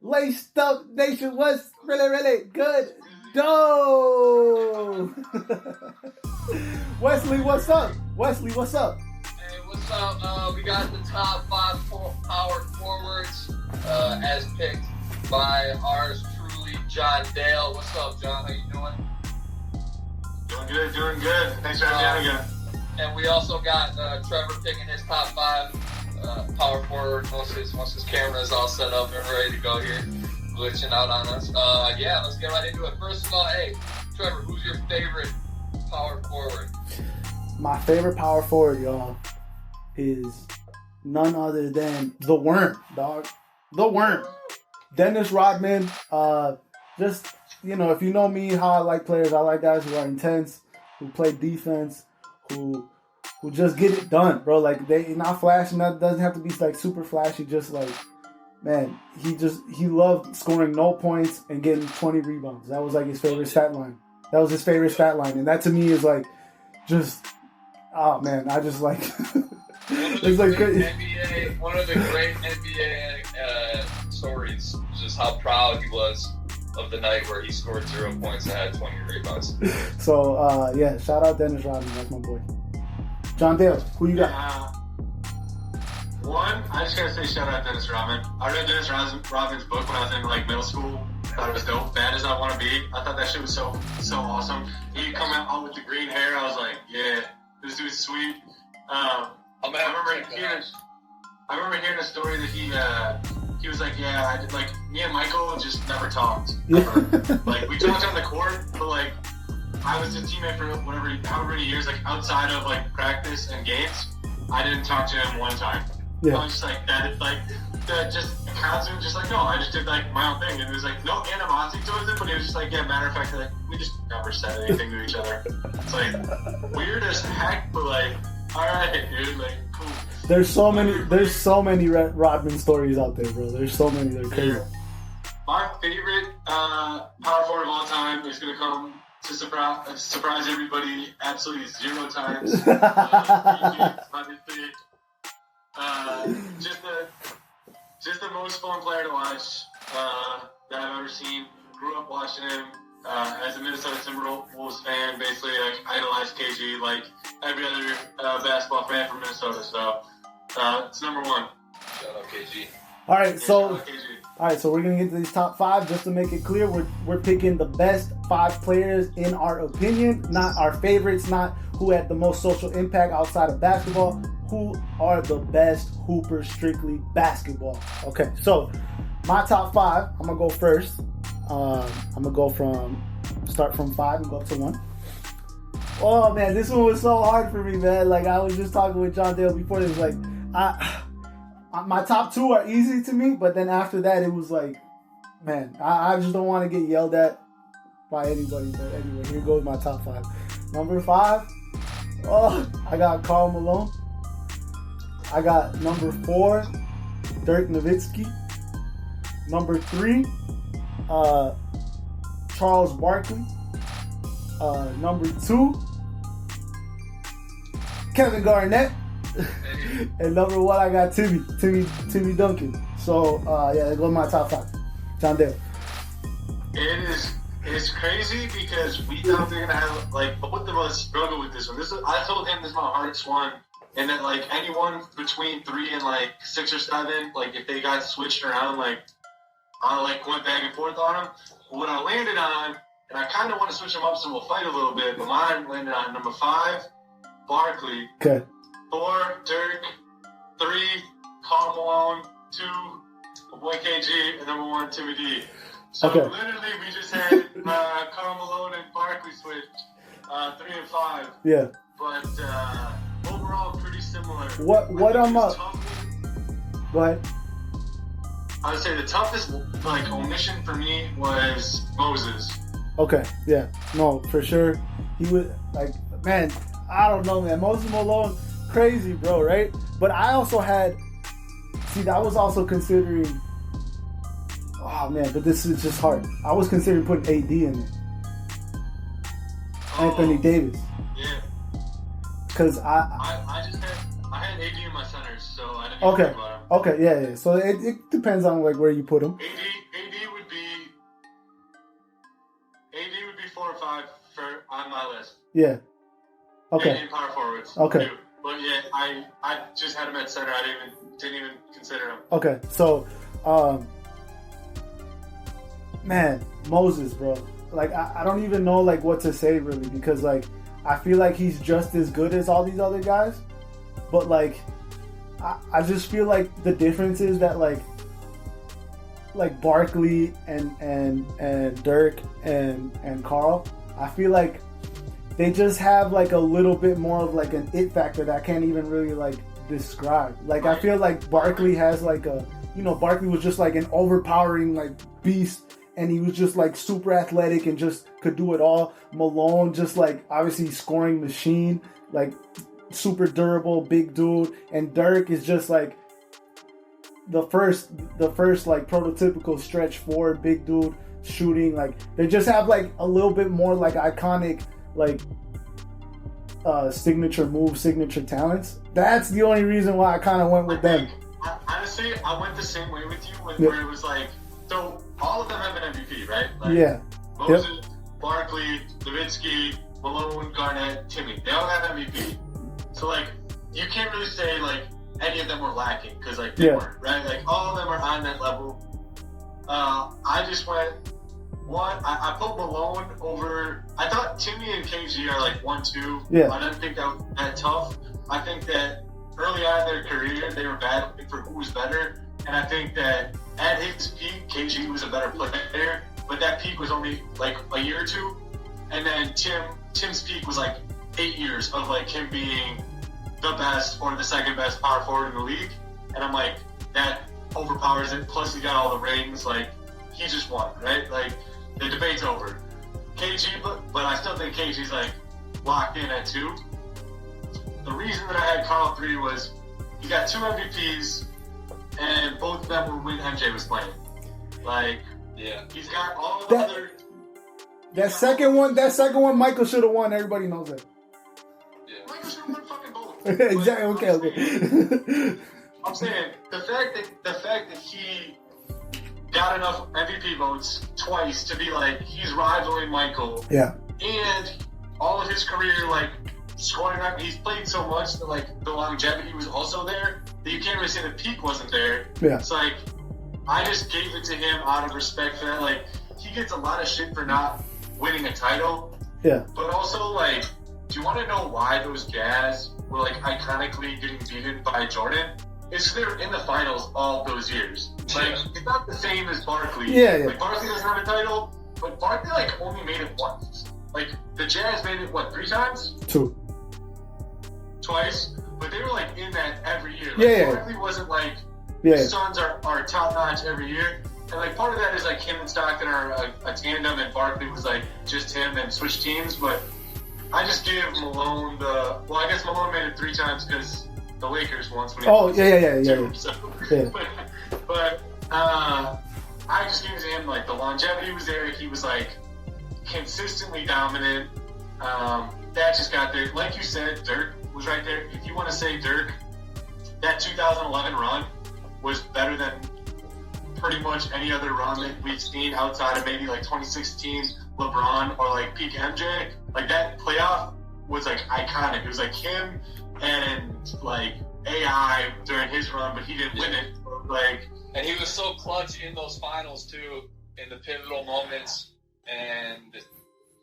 Laced Up Nation, what's really good? Doe! Wesley, what's up? Wesley, what's up? Hey, what's up? We got the top 5 power forwards as picked by ours truly, Jon Dale. What's up, John? How you doing? Doing good. Thanks for having me on again. And we also got Trevor picking his top 5 power forward once his camera is all set up and ready to go here, glitching out on us. Yeah, let's get right into it. First of all, hey, Trevor, who's your favorite power forward? My favorite power forward, y'all, is none other than the Worm, dog. The Worm. Dennis Rodman. Just, you know, if you know me, how I like players, I like guys who are intense, who play defense, who just get it done, bro. Like, they not flashing. That doesn't have to be like super flashy. Just like, man, he loved scoring no points and getting 20 rebounds. That was like his favorite stat line. That was his favorite stat line, and that to me is like, just, oh man, I just like. It's like one of the great NBA stories, just how proud he was of the night where he scored 0 points and had 20 rebounds. So yeah, shout out Dennis Rodman, that's my boy. Jon Dale, who you got? One, I just gotta say shout out Dennis Rodman. I read Dennis Rodman's book when I was in like middle school. Thought it was dope. Bad as I want to be. I thought that shit was so awesome. He come out with the green hair. I was like, yeah, this dude's sweet. I remember hearing a story that he was like, yeah, I did, like, me and Michael just never talked. Ever. Like, we talked on the court, but like, I was his teammate for however many years, like outside of like practice and games. I didn't talk to him one time. Yeah. I was just like, that just constant, just like, no, I just did like my own thing. And it was like no animosity towards it, but it was just like, yeah, matter of fact, like, we just never said anything to each other. It's like, weird as heck, but like, alright, dude, like, cool. There's so many Rodman stories out there, bro. There's so many, they're crazy. My favorite power forward of all time is going to come to surprise everybody absolutely 0 times. Obviously, just the most fun player to watch that I've ever seen. Grew up watching him as a Minnesota Timberwolves fan. Basically, like, idolized KG like every other basketball fan from Minnesota. So it's number 1. Shout out KG. All right, so we're gonna get to these top 5 just to make it clear. We're picking the best 5 players in our opinion, not our favorites, not who had the most social impact outside of basketball. Who are the best hoopers, strictly basketball? Okay, so my top 5. I'm gonna go first. I'm gonna start from 5 and go up to 1. Oh man, this one was so hard for me, man. Like, I was just talking with Jon Dale before this. Like, my top 2 are easy to me, but then after that, it was like, man, I just don't want to get yelled at by anybody. But anyway, here goes my top 5. Number 5, I got Karl Malone. I got number 4, Dirk Nowitzki. Number 3, Charles Barkley. Number 2, Kevin Garnett. And number 1, I got Timmy Duncan. So yeah, that goes my top 5. Jon Dale. It's crazy because we thought they're gonna have like both of us struggle with this one. I told him this is my hardest one, and that like anyone between 3 and like 6 or 7, like if they got switched around, like I like went back and forth on them. What I landed on, and I kind of want to switch them up so we'll fight a little bit, but mine landed on number 5, Barkley. Okay. 4, Dirk. 3, Karl Malone. 2, my boy KG. And number 1, Timmy D. So okay. Literally, we just had Karl Malone and Barkley switch 3 and 5. Yeah. But overall, pretty similar. What I'm up? Go ahead. I would say the toughest like omission for me was Moses. Okay. Yeah. No, for sure. He was like, man, I don't know, man. Moses Malone, crazy, bro, right? But I also had, I was also considering, oh man, but this is just hard. I was considering putting AD in there. Anthony Davis. Yeah. Because I had AD in my centers, so I didn't even think about him. Okay, yeah. So it depends on like where you put him. AD on my list. Yeah. Okay. Canadian power forwards. Okay. Two. But yeah, I just had him at center. I didn't even consider him. Okay. So, man, Moses, bro. Like, I don't even know, like, what to say, really, because, like, I feel like he's just as good as all these other guys. But, like, I just feel like the difference is that, like Barkley and Dirk and Carl, I feel like they just have, like, a little bit more of, like, an it factor that I can't even really, like, describe. Like, I feel like Barkley has, like, Barkley was just, like, an overpowering, like, beast. And he was just, like, super athletic and just could do it all. Malone, just, like, obviously scoring machine, like, super durable, big dude. And Dirk is just, like, the first like, prototypical stretch forward, big dude, shooting. Like, they just have, like, a little bit more, like, iconic, like, signature moves, signature talents. That's the only reason why I kind of went with them. Honestly, I went the same way with you, where it was, like, so all of them have an MVP, right? Like, yeah. Moses, Barkley, Nowitzki, Malone, Garnett, Timmy. They all have MVP. So, like, you can't really say, like, any of them were lacking, because, like, they weren't, right? Like, all of them are on that level. I just went, I put Malone over, I thought Timmy and KG are, like, 1-2. Yeah. I didn't think that was that tough. I think that early on in their career, they were battling for who was better. And I think that at his peak, KG was a better player, but that peak was only, like, a year or two. And then Tim's peak was, like, 8 years of, like, him being the best or the second best power forward in the league. And I'm like, that overpowers it. Plus, he got all the rings. Like, he just won, right? Like, the debate's over. KG, but I still think KG's, like, locked in at 2. The reason that I had Carl 3 was he got 2 MVPs. And both of them were when MJ was playing. Like, yeah, he's got all the other. That second one, Michael should have won. Everybody knows that. Yeah, Michael should have won fucking both. Exactly. Okay. I'm saying the fact that he got enough MVP votes twice to be like he's rivaling Michael. Yeah. And all of his career, like, scoring up, he's played so much that, like, the longevity was also there that you can't really say the peak wasn't there. Yeah. It's like, I just gave it to him out of respect for that. Like, he gets a lot of shit for not winning a title. Yeah. But also, like, do you want to know why those Jazz were, like, iconically getting beaten by Jordan? It's because they were in the finals all those years. Like, it's not the same as Barkley. Yeah. Like, Barkley doesn't have a title, but Barkley, like, only made it once. Like, the Jazz made it, what, 3 times? 2. Twice, but they were, like, in that every year. Like, Barkley wasn't like the Suns are top notch every year, and, like, part of that is, like, him and Stockton are a tandem, and Barkley was, like, just him and switch teams. But I just give Malone I guess Malone made it 3 times because the Lakers once when he yeah. So, but I just gave him, like, the longevity was there. He was, like, consistently dominant. That just got there. Like you said, Dirk was right there. If you want to say Dirk, that 2011 run was better than pretty much any other run that we've seen outside of maybe, like, 2016 LeBron or, like, peak MJ. Like, that playoff was, like, iconic. It was, like, him and, like, AI during his run, but he didn't win it. Like, and he was so clutch in those finals too, in the pivotal moments, and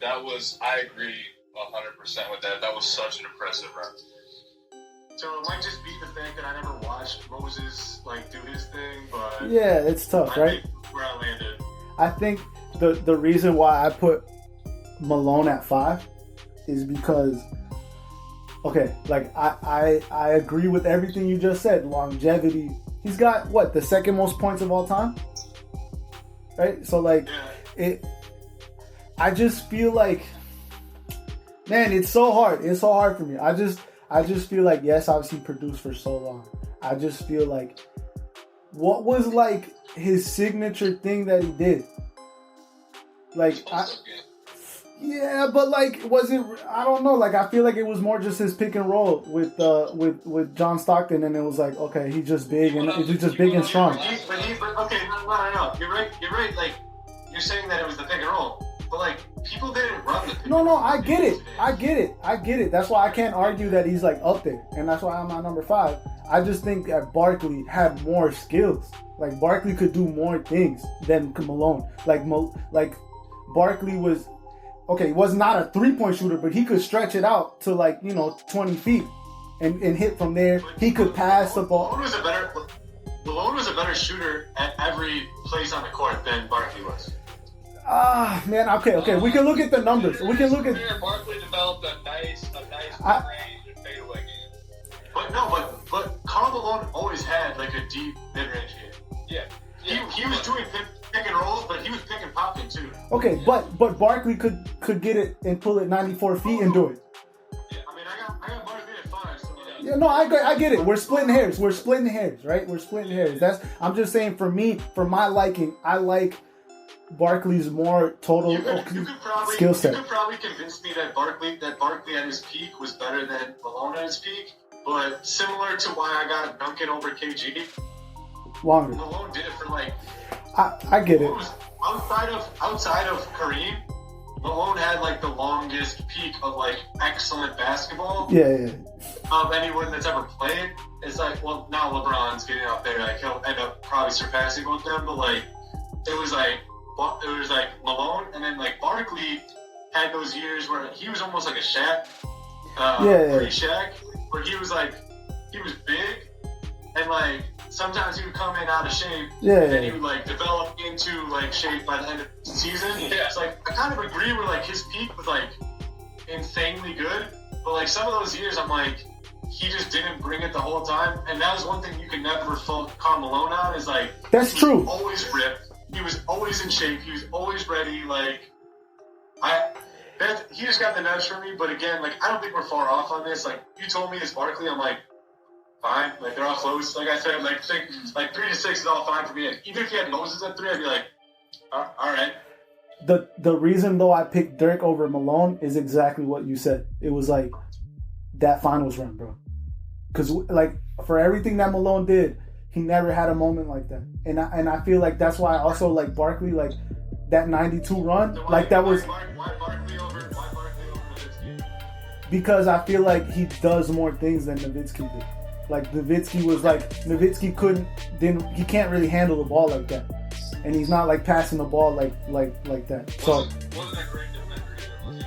that was, I agree 100% with that. That was such an impressive run. So it might just be the fact that I never watched Moses, like, do his thing, but yeah, it's tough, right? Where I landed. I think the reason why I put Malone at 5 is because, okay, like, I agree with everything you just said. Longevity. He's got, what, the second most points of all time? Right? So, like, I just feel like, man, it's so hard. It's so hard for me. I just feel like, yes, obviously produced for so long. I just feel like, what was, like, his signature thing that he did? Like, yeah, but, like, was it? I don't know. Like, I feel like it was more just his pick and roll with John Stockton, and it was like, okay, he's just big and he's just big and strong. But okay, no. You're right. Like, you're saying that it was the pick and roll. but like people didn't run the pick. No, I get it. That's why I can't argue that he's like up there, and that's why I'm at number 5. I just think that Barkley had more skills. Like Barkley could do more things than Malone. Like Barkley was okay. He was not a 3-point shooter, but he could stretch it out to 20 feet and hit from there. He could pass the ball. Malone was a better shooter at every place on the court than Barkley was. Man, okay. We can look at the numbers. We can look at. Barkley developed a nice range and fadeaway game. But Karl Malone always had like a deep mid-range game. Yeah. He was doing pick and rolls, but he was pick and popping too. Okay, but Barkley could get it and pull it 94 feet and do it. Yeah, I mean, I got Barkley at 5. So yeah, no, I get it. We're splitting hairs, right? We're splitting hairs. I'm just saying for me, for my liking, I like Barkley's more total skill set. You could probably convince me that Barkley at his peak was better than Malone at his peak, but similar to why I got Duncan over KG. Longer. Malone did it for like. I get it. Outside of Kareem, Malone had like the longest peak of like excellent basketball. Yeah. Of anyone that's ever played. It's like, well, now LeBron's getting up there. Like he'll end up probably surpassing both them, but like it was like Malone, and then like Barkley had those years where he was almost like a Shaq, pre-Shaq, where he was big, and like sometimes he would come in out of shape, and then he would like develop into like shape by the end of the season. Yeah. It's like I kind of agree where like his peak was like insanely good, but like some of those years I'm like he just didn't bring it the whole time, and that was one thing you could never fault Karl Malone on is like that's true. Always ripped. He was always in shape. He was always ready. Like, he just got the nudge for me. But again, like, I don't think we're far off on this. Like, you told me it's Barkley. I'm like, fine. Like, they're all close. Like I said, like 3 to 6 is all fine for me. Like, even if you had Moses at 3, I'd be like, all right. The reason though I picked Dirk over Malone is exactly what you said. It was like that finals run, bro. Because like for everything that Malone did. He never had a moment like that, and I feel like that's why I also like Barkley, like that '92 run, So like that was. Why Barkley over Nowitzki? Because I feel like he does more things than Nowitzki did. Like Nowitzki he can't really handle the ball like that, and he's not like passing the ball like that. So Wasn't a great defender either, was he?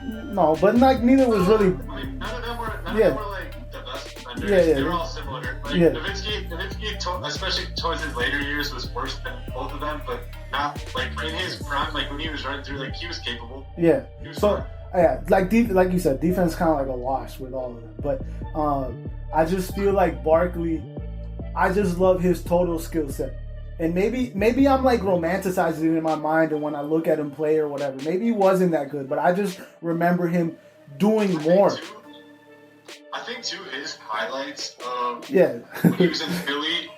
no, but like neither was really. I mean, none of them were like the best defenders. Yeah. They were all similar. Like Nowitzki, especially towards his later years, was worse than both of them, but not like in his prime. Like when he was running through, like he was capable. Yeah. He was So fine. yeah, like you said, defense kind of like a wash with all of them. But I just feel like Barkley. I just love his total skill set. And maybe I'm like romanticizing it in my mind, and when I look at him play or whatever, maybe he wasn't that good, but I just remember him doing more. I think too his highlights of Yeah. when he was in Philly,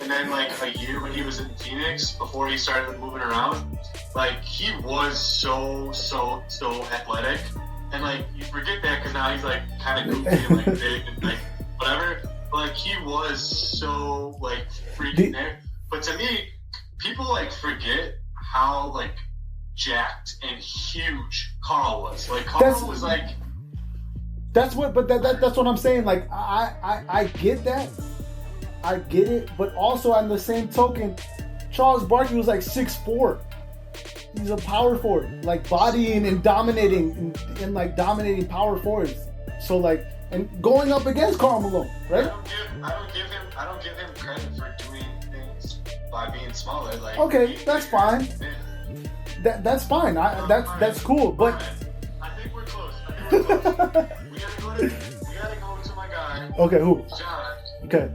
and then like a year when he was in Phoenix before he started moving around, like he was so athletic, and like you forget that because now he's like kind of goofy and like big and like whatever. But, like he was so like freaking there. But to me, people like forget how like jacked and huge Karl was. Like Karl was like. That's what I'm saying. Like I get that, I get it, but also on the same token, Charles Barkley was like 6'4". He's a power forward, like bodying and dominating and like dominating power forwards. So like and going up against Karl Malone, right? I don't give him credit for doing things by being smaller. Like okay, that's fine. That's fine. That's cool, but. I think we're close. We gotta go to my guy. Okay, who? John. Okay.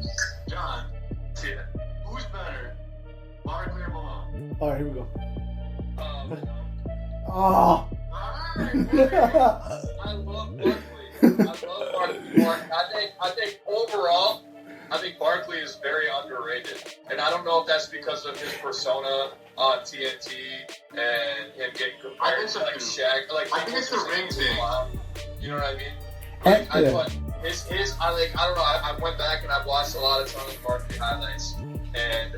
John. Who's better, Barkley or Malone? All right, here we go. Oh. All right. I love Barkley. I think overall, I think Barkley is very underrated, and I don't know if that's because of his persona on TNT and him getting compared to like Shaq. Like I think it's the ring thing. You know what I mean? And, I don't know. I went back and I watched a lot of Tony Barkley highlights, and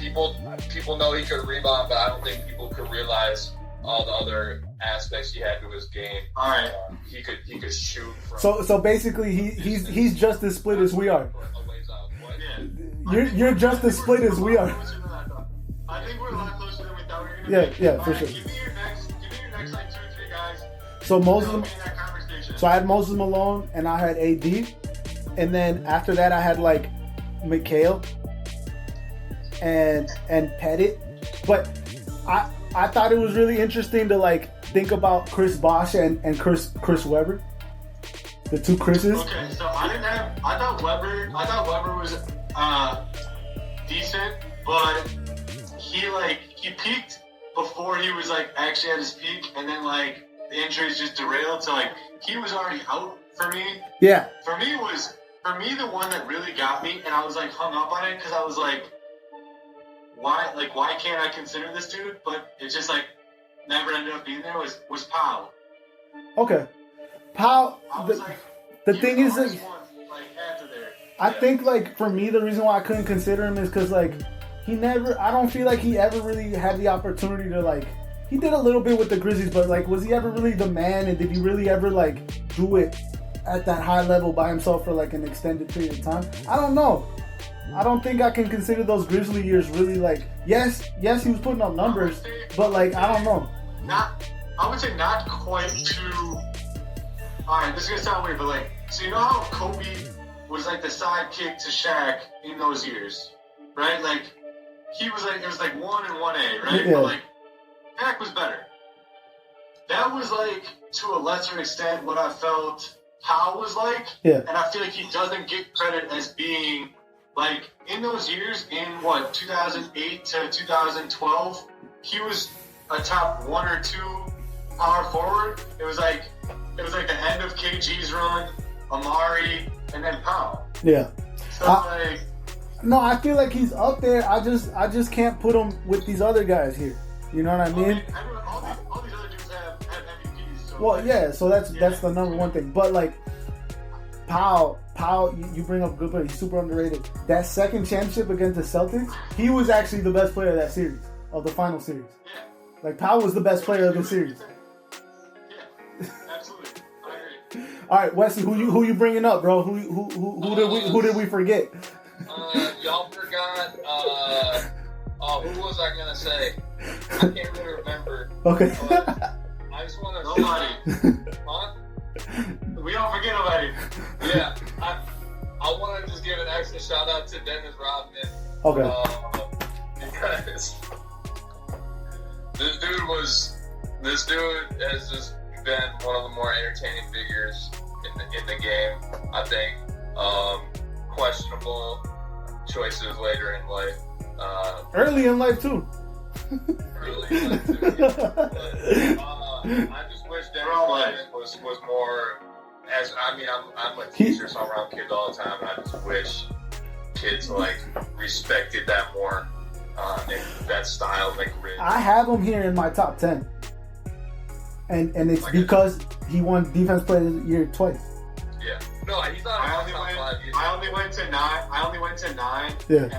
people know he could rebound, but I don't think people could realize all the other aspects he had to his game. All right. He could shoot from. So basically, he's just as split as we are. A ways out. What? Yeah. You're just as split as we are. I think we're a lot closer than we thought we were going to be. Yeah, for All right, sure. Give me your next like 2 or 3 guys. So Moses. In that conversation. So I had Moses Malone and I had AD, and then after that I had like McHale and Pettit. But I thought it was really interesting to like think about Chris Bosh and Chris Webber, the two Chris's. Okay, so I thought Weber was decent, but he peaked before he was like actually at his peak, and then like the injuries just derailed. So like he was already out for me. Yeah. For me, the one that really got me, and I was like hung up on it because I was like, why can't I consider this dude? But it just like never ended up being there. Was Powell. Okay, Powell. The thing is like, like, after there. I think like for me the reason why I couldn't consider him is because like I don't feel like he ever really had the opportunity to like. He did a little bit with the Grizzlies, but like, was he ever really the man? And did he really ever like do it at that high level by himself for like an extended period of time? I don't know. I don't think I can consider those Grizzly years really like. Yes, he was putting up numbers, but like I don't know. I would say not quite to. All right, this is gonna sound weird, but like, so you know how Kobe was like the sidekick to Shaq in those years, right? Like, he was like, it was like 1 and 1A, right? Yeah. But like, Shaq was better. That was like, to a lesser extent, what I felt Powell was like. Yeah. And I feel like he doesn't get credit as being, like, in those years, in 2008 to 2012, he was a top 1 or 2 power forward. It was like the end of KG's run, Amari, and then Powell. Yeah. So like, no, I feel like he's up there. I just can't put him with these other guys here. You know what I mean? All these other dudes have MVPs. So Well, yeah. So that's the number one thing. But like Powell, you bring up good player. He's super underrated. That second championship against the Celtics, he was actually the best player of that series, of the final series. Yeah. Like Powell was the best player of the series. Yeah, absolutely. I agree. All right, Wesley, who you bringing up, bro? Who did we forget? Y'all forgot. Who was I gonna say? I can't really remember. Okay. I just want to. Nobody. Huh? We don't forget nobody. Yeah. I want to just give an extra shout out to Dennis Rodman. Okay. Because this dude has just been one of the more entertaining figures in the game. I think questionable choices later in life. Early in life too. Early in life too. But, I just wish Dennis Rodman was more. I'm a teacher, so I'm around kids all the time, and I just wish kids like respected that more. And that style, like Rich. I have him here in my top 10, and it's because he won Defense Player of the Year twice. Yeah. No, he's not. I only went to 9. I only went to 9. Yeah. And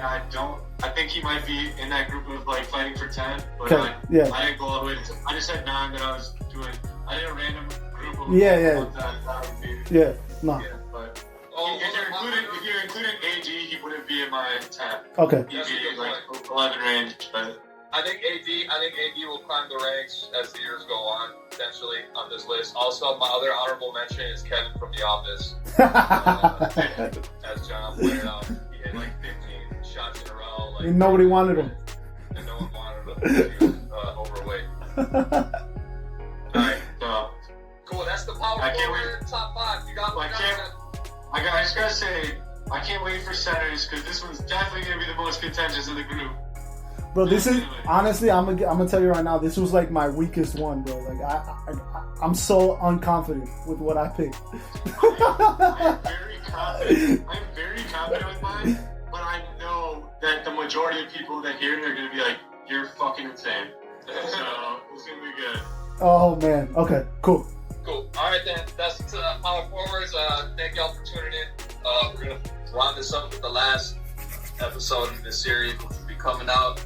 I think he might be in that group of like fighting for 10. But Okay. Yeah. I didn't go all the way to. I just had 9 that I was doing. I did a random group of. Yeah. Ones that I thought would be. Yeah. No. Yeah, but if you're including AG, he wouldn't be in my 10. Okay. He'd be like 11 range, but. I think AD will climb the ranks as the years go on, potentially, on this list. Also, my other honorable mention is Kevin from The Office. As John pointed out, he hit like 15 shots in a row. Like, And nobody wanted him. And no one wanted him. He was overweight. Alright. Cool, that's the power forward top 5. You got one. I just gotta say, I can't wait for centers, because this one's definitely gonna be the most contentious of the group. Bro, this is honestly, I'm gonna tell you right now, this was like my weakest one, bro. Like I'm so unconfident with what I picked. I'm very confident with mine, but I know that the majority of people that hear it are gonna be like, "You're fucking insane." So it's gonna be good. Oh man. Okay. Cool. Cool. All right then. That's power forwards. Thank y'all for tuning in. We're gonna round this up with the last episode of this series, which will be coming out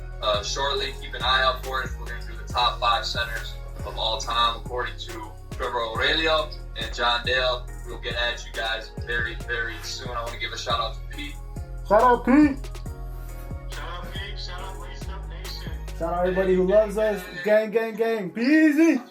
shortly. Keep an eye out for it. We're going to do the top 5 centers of all time according to Trevor Aurelio and Jon Dale. We'll get at you guys very, very soon. I want to give a shout out to Pete. Shout out Pete. Shout out Pete. Shout out Laced Up Nation. Shout out everybody who loves us. Gang, gang, gang. Be easy.